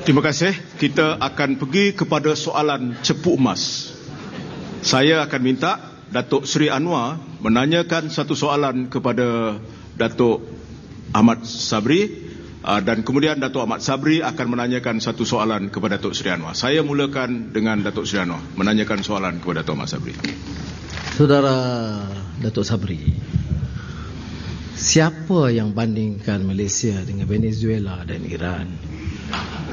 Terima kasih. Kita akan pergi kepada soalan cepu emas. Saya akan minta Datuk Seri Anwar menanyakan satu soalan kepada Datuk Ahmad Sabri, dan kemudian Datuk Ahmad Sabri akan menanyakan satu soalan kepada Datuk Seri Anwar. Saya mulakan dengan Datuk Seri Anwar menanyakan soalan kepada Datuk Ahmad Sabri. Saudara Datuk Sabri, siapa yang bandingkan Malaysia dengan Venezuela dan Iran?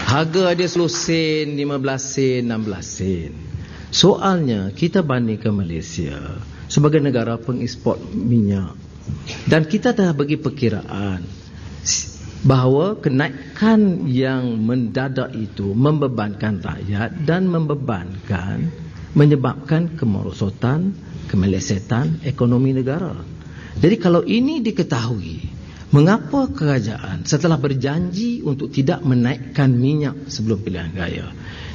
Harga dia 10 sen, 15 sen, 16 sen. Soalnya kita bandingkan Malaysia sebagai negara pengeksport minyak, dan kita dah bagi perkiraan bahawa kenaikan yang mendadak itu membebankan rakyat dan menyebabkan kemerosotan, kemelesetan ekonomi negara. Jadi kalau ini diketahui, mengapa kerajaan setelah berjanji untuk tidak menaikkan minyak sebelum pilihan raya,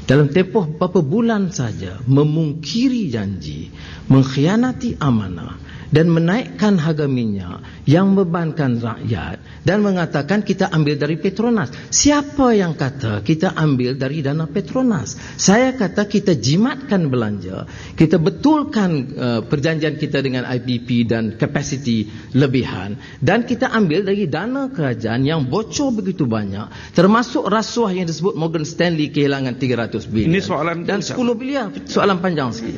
dalam tempoh beberapa bulan saja memungkiri janji, mengkhianati amanah dan menaikkan harga minyak yang membebankan rakyat dan mengatakan kita ambil dari Petronas? Siapa yang kata kita ambil dari dana Petronas? Saya kata kita jimatkan belanja, kita betulkan perjanjian kita dengan IPP dan kapasiti lebihan, dan kita ambil dari dana kerajaan yang bocor begitu banyak, termasuk rasuah yang disebut Morgan Stanley kehilangan 300 bilion. Ini soalan dan 10 bilion. Soalan panjang sikit.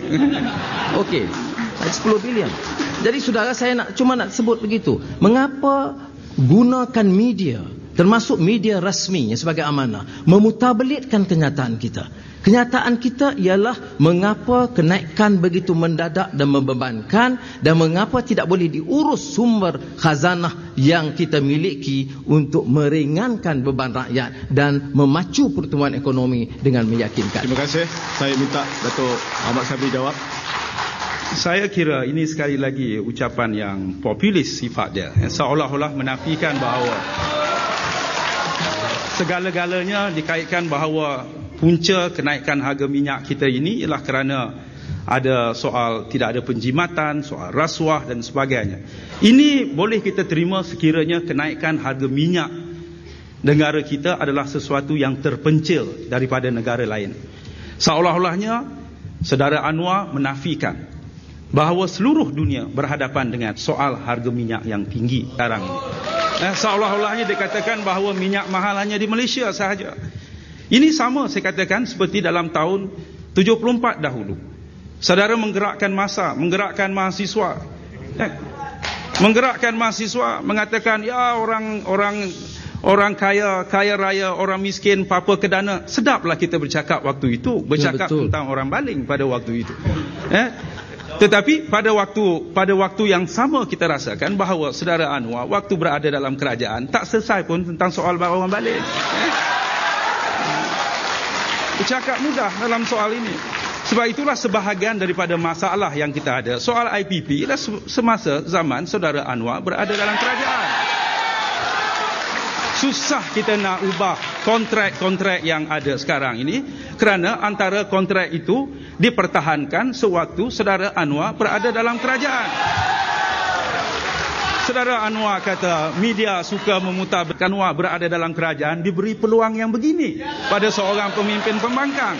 Okey, 10 bilion. Jadi saudara, saya cuma nak sebut begitu. Mengapa gunakan media, termasuk media rasmi sebagai amanah, memutarbelitkan kenyataan kita? Kenyataan kita ialah mengapa kenaikan begitu mendadak dan membebankan, dan mengapa tidak boleh diurus sumber khazanah yang kita miliki untuk meringankan beban rakyat dan memacu pertumbuhan ekonomi dengan meyakinkan. Terima kasih. Saya minta Datuk Ahmad Sabri jawab. Saya kira ini sekali lagi ucapan yang populis sifat dia, seolah-olah menafikan bahawa segala-galanya dikaitkan bahawa punca kenaikan harga minyak kita ini ialah kerana ada soal tidak ada penjimatan, soal rasuah dan sebagainya. Ini boleh kita terima sekiranya kenaikan harga minyak negara kita adalah sesuatu yang terpencil daripada negara lain. Seolah-olahnya Saudara Anwar menafikan bahawa seluruh dunia berhadapan dengan soal harga minyak yang tinggi sekarang ini. Seolah-olahnya dikatakan bahawa minyak mahal hanya di Malaysia sahaja. Ini sama saya katakan seperti dalam tahun 74 dahulu. Saudara menggerakkan massa, menggerakkan mahasiswa. Menggerakkan mahasiswa mengatakan ya orang kaya raya, orang miskin, papa kedana. Sedaplah kita bercakap waktu itu, bercakap betul tentang orang baling pada waktu itu. Tetapi pada waktu yang sama kita rasakan bahawa Saudara Anwar waktu berada dalam kerajaan tak selesai pun tentang soal orang balik. Bercakap mudah dalam soal ini. Sebab itulah sebahagian daripada masalah yang kita ada. Soal IPP ialah semasa zaman Saudara Anwar berada dalam kerajaan. Susah kita nak ubah kontrak-kontrak yang ada sekarang ini kerana antara kontrak itu dipertahankan sewaktu Saudara Anwar berada dalam kerajaan. Saudara Anwar kata media suka memutarbelitkan Anwar berada dalam kerajaan diberi peluang yang begini pada seorang pemimpin pembangkang.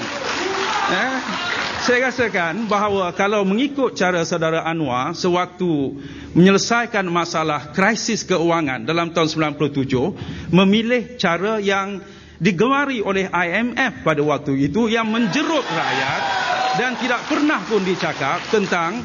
Saya rasakan bahawa kalau mengikut cara Saudara Anwar sewaktu menyelesaikan masalah krisis keuangan dalam tahun 97, memilih cara yang digemari oleh IMF pada waktu itu yang menjerut rakyat dan tidak pernah pun dicakap tentang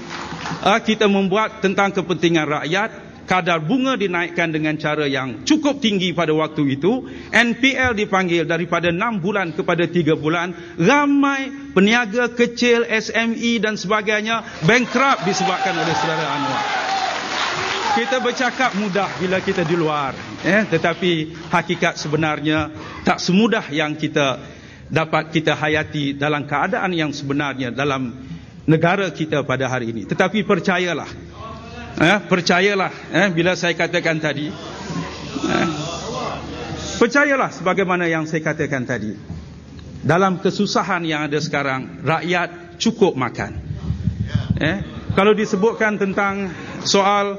kita membuat tentang kepentingan rakyat. Kadar bunga dinaikkan dengan cara yang cukup tinggi pada waktu itu. NPL dipanggil daripada 6 bulan kepada 3 bulan. Ramai peniaga kecil, SME dan sebagainya bankrupt disebabkan oleh Saudara Anwar. Kita bercakap mudah bila kita di luar, tetapi hakikat sebenarnya tak semudah yang kita dapat kita hayati dalam keadaan yang sebenarnya dalam negara kita pada hari ini. Tetapi percayalah, bila saya katakan tadi, percayalah sebagaimana yang saya katakan tadi, dalam kesusahan yang ada sekarang rakyat cukup makan. Kalau disebutkan tentang soal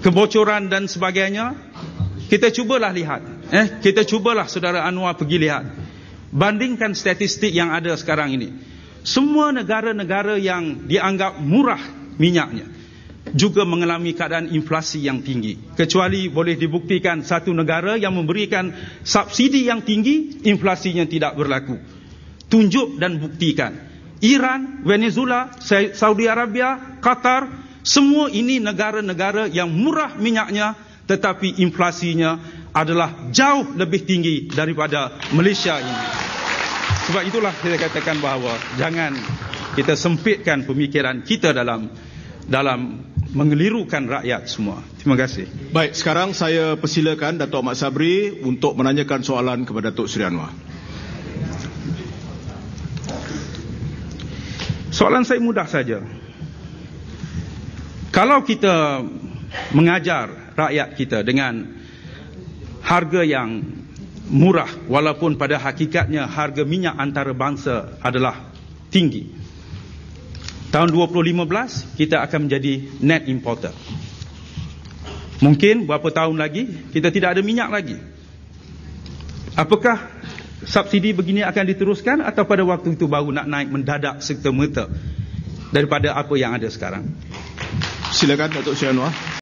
kebocoran dan sebagainya, kita cubalah lihat, kita cubalah Saudara Anwar pergi lihat bandingkan statistik yang ada sekarang ini, semua negara-negara yang dianggap murah minyaknya juga mengalami keadaan inflasi yang tinggi, kecuali boleh dibuktikan satu negara yang memberikan subsidi yang tinggi, inflasinya tidak berlaku. Tunjuk dan buktikan. Iran, Venezuela, Saudi Arabia, Qatar, semua ini negara-negara yang murah minyaknya tetapi inflasinya adalah jauh lebih tinggi daripada Malaysia ini. Sebab itulah saya katakan bahawa jangan kita sempitkan pemikiran kita dalam mengelirukan rakyat semua. Terima kasih. Baik, sekarang saya persilakan Datuk Ahmad Sabri untuk menanyakan soalan kepada Datuk Seri Anwar. Soalan saya mudah saja. Kalau kita mengajar rakyat kita dengan harga yang murah, walaupun pada hakikatnya harga minyak antarabangsa adalah tinggi, tahun 2015 kita akan menjadi net importer. Mungkin beberapa tahun lagi kita tidak ada minyak lagi. Apakah subsidi begini akan diteruskan atau pada waktu itu baru nak naik mendadak serta-merta daripada apa yang ada sekarang? Silakan Datuk Seri Anwar.